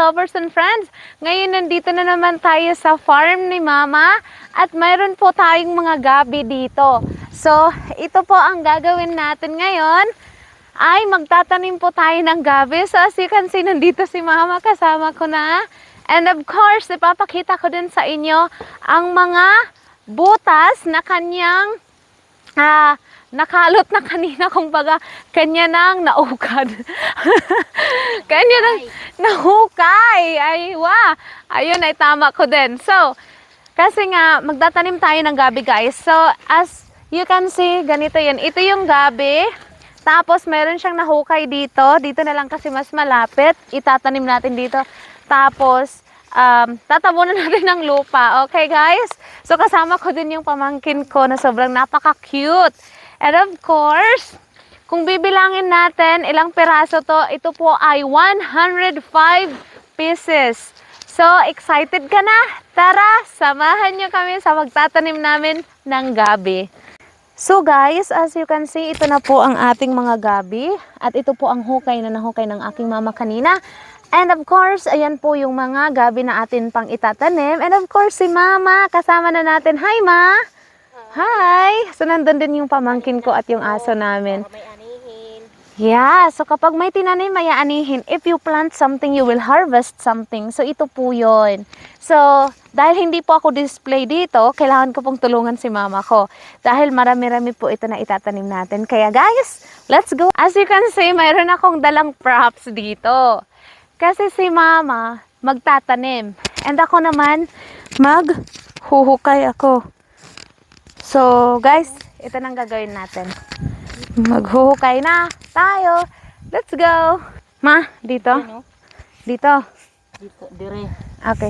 lovers and friends. Ngayon nandito na naman tayo sa farm ni Mama at mayroon po tayong mga gabi dito. So, ito po ang gagawin natin ngayon ay magtatanim po tayo ng gabi. So, as you can see, nandito si Mama, kasama ko na. And of course, ipapakita ko din sa inyo ang mga butas na kanyang nakalot na kanina, kumbaga, kanya nang naukad. Kanya nang nahukay. Ay, wow. Ayun, ay tama ko din. So, kasi nga, magtatanim tayo ng gabi, guys. So, as you can see, ganito yan. Ito yung gabi. Tapos, meron siyang nahukay dito. Dito na lang kasi mas malapit. Itatanim natin dito. Tapos, tatabunan natin ng lupa. Okay, guys? So, kasama ko din yung pamangkin ko na sobrang napaka-cute. And of course, kung bibilangin natin ilang piraso to, ito po ay 105 pieces. So, excited ka na? Tara, samahan nyo kami sa magtatanim namin ng gabi. So guys, as you can see, ito na po ang ating mga gabi. At ito po ang hukay na nahukay ng aking mama kanina. And of course, ayan po yung mga gabi na atin pang itatanim. And of course, si Mama, kasama na natin. Hi, Ma! Hi! So, nandun din yung pamangkin ko at yung aso namin. May anihin. Yeah, so kapag may tinanim, may aanihin. If you plant something, you will harvest something. So, ito po yun. So, dahil hindi po ako display dito, kailangan ko pong tulungan si Mama ko. Dahil marami-rami po ito na itatanim natin. Kaya guys, let's go! As you can see, mayroon akong dalang props dito. Kasi si Mama magtatanim. And ako naman, maghuhukay ako. So, guys, ito nang gagawin natin. Maghuhukay na tayo. Let's go. Ma, dito? Dito. Dito, dire. Okay.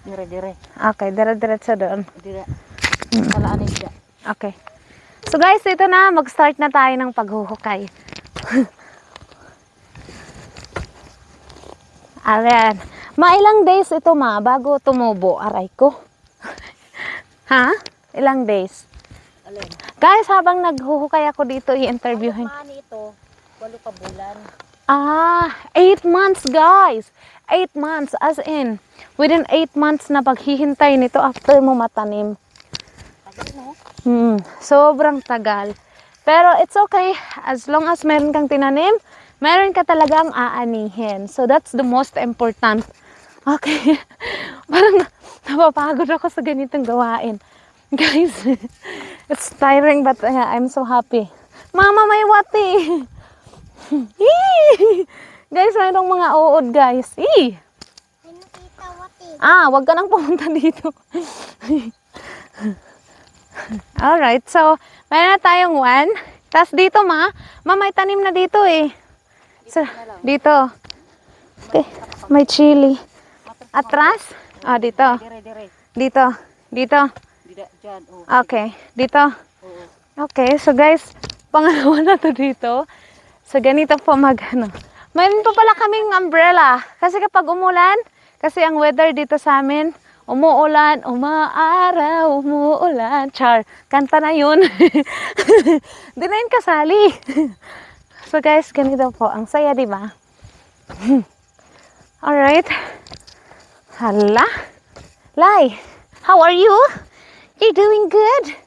Dire. Okay, dire-diretso doon. Dire. Kalaan isda. Okay. So, guys, ito na. Mag-start na tayo ng paghuhukay. Ayan. Mailang days ito, Ma, bago tumubo? Aray ko. Ha? Ilang days? Alin? Guys, habang naghuhukay ako dito, i-interviewin. Ano ito? 8 ka bulan. 8 months, guys. 8 months, as in, within 8 months na paghihintay nito after mo matanim. Tagal mo? Sobrang tagal. Pero it's okay. As long as meron kang tinanim, meron ka talagang aanihin. So that's the most important. Okay. Parang napapagod ako sa ganitong gawain. Guys, it's tiring but I'm so happy. Mama, may wati. Guys, mayroong mga uod, guys. Wag ka nang pumunta dito. Alright, so, mayroon na tayong 1. Tapos dito, Ma, may tanim na dito eh. So, dito. Okay, may chili. Atras? Dito. Dire. Dito. Dito. Diyan. Okay, dito. Okay, so guys, pangalawa na to dito. So ganito po mayroon pa pala kaming umbrella. Kasi kapag umulan, kasi ang weather dito sa amin, umuulan, umaaraw, umuulan. Char, kanta na yun. Di na yun kasali. So guys, ganito po. Ang saya, di ba? Alright. Hala. Lai, how are you? You're doing good?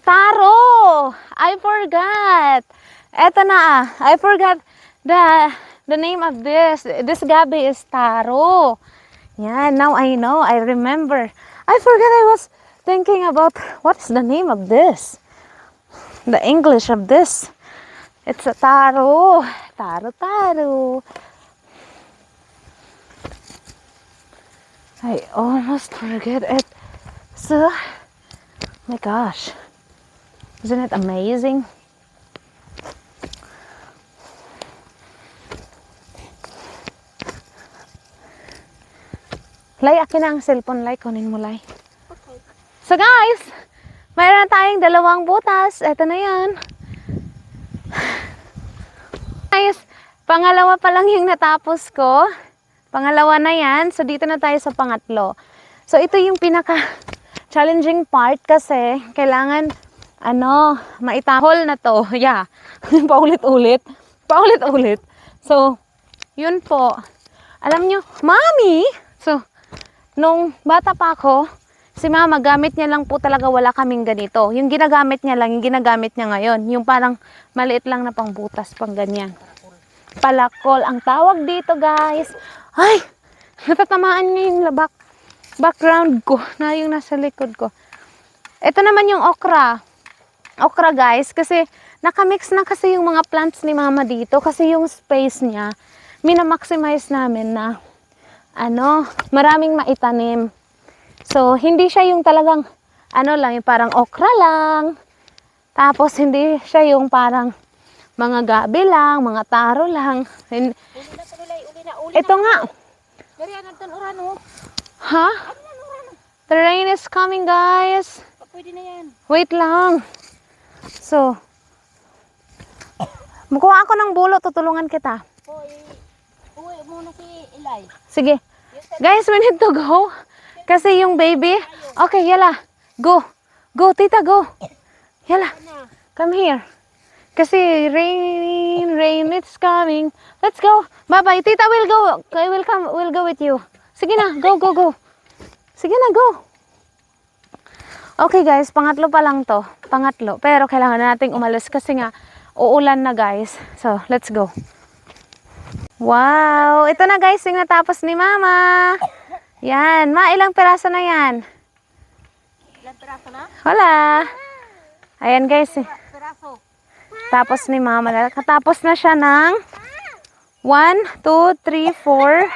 Taro! I forgot. Eto na I forgot the name of this. This gabi is taro. Yeah, now I know. I remember. I forgot I was thinking about what's the name of this. The English of this. It's a taro. Taro. I almost forget it. So, my gosh. Isn't it amazing? Lai, akin na ang cellphone, Lai. Kunin mo, Lai. Okay. So, guys, mayroon na tayong 2 butas. Ito na yan. Guys, pangalawa pa lang yung natapos ko. Pangalawa na yan. So, dito na tayo sa pangatlo. So, ito yung pinaka-challenging part kasi kailangan, maitahol na to. Yeah. Paulit-ulit. So, Yun po. Alam nyo, Mami! So, nung bata pa ako, si Mama, gamit niya lang po talaga, wala kaming ganito. Yung ginagamit niya lang, yung ginagamit niya ngayon. Yung parang maliit lang na pangbutas, pang ganyan. Palakol ang tawag dito, guys. Ay! Natatamaan niya yung background ko na yung nasa likod ko. Ito naman yung okra. Okra, guys, kasi nakamix na kasi yung mga plants ni Mama dito kasi yung space niya, minamaximize namin na maraming maitanim. So, hindi siya yung talagang lang, yung parang okra lang. Tapos, hindi siya yung parang mga gabi lang, mga taro lang. Uli na tulay, uli Ito na. nga. Dari anak tan urano. Ha? The rain is coming, guys. Pwede na yan. Wait lang. So, makuha ako ng bulo, tutulungan kita. Uwi muna si Eli. Sige. Guys, we need to go. Kasi yung baby. Okay, yala. Go. Go, tita, go. Yala. Come here. Kasi rain, it's coming. Let's go. Bye-bye. Tita will go. We'll go with you. Sige na, go. Sige na, go. Okay guys, pangatlo pa lang to. Pangatlo. Pero kailangan nating umalis kasi nga uulan na guys. So, let's go. Wow! Ito na guys, yung natapos ni Mama. Yan. Ilang peraso na yan? Ilan peraso na? Wala. Ayan guys. Peraso. Tapos ni Mama. Katapos na siya ng 1, 2, 3, 4,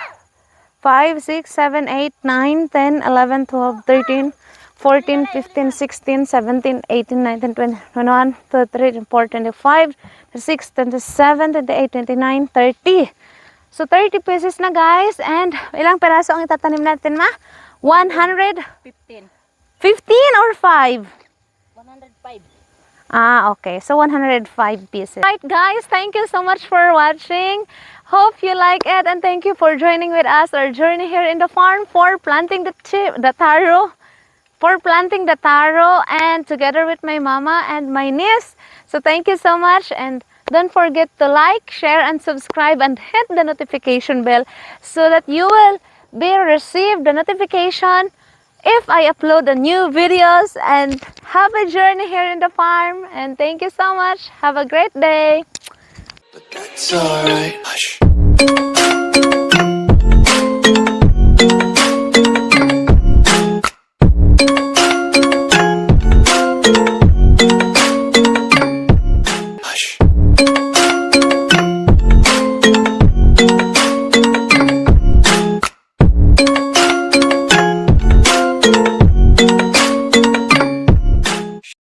5, 6, 7, 8, 9, 10, 11, 12, 13, 14, 15, 16, 17, 18, 19, 20, 21, 22, 23, 24, 25, 26, 27, 28, 29, 30. So, 30 pieces na guys. And ilang peraso ang itatanim natin, Ma? 100? 15. 15 or 5? 105. Okay. So, 105 pieces. Right, guys. Thank you so much for watching. Hope you like it. And thank you for joining with us our journey here in the farm for planting the taro. For planting the taro and together with my mama and my niece. So, thank you so much. And don't forget to like, share, and subscribe and hit the notification bell so that you will receive the notification if I upload the new videos and have a journey here in the farm. And thank you so much. Have a great day. But that's alright. Hush.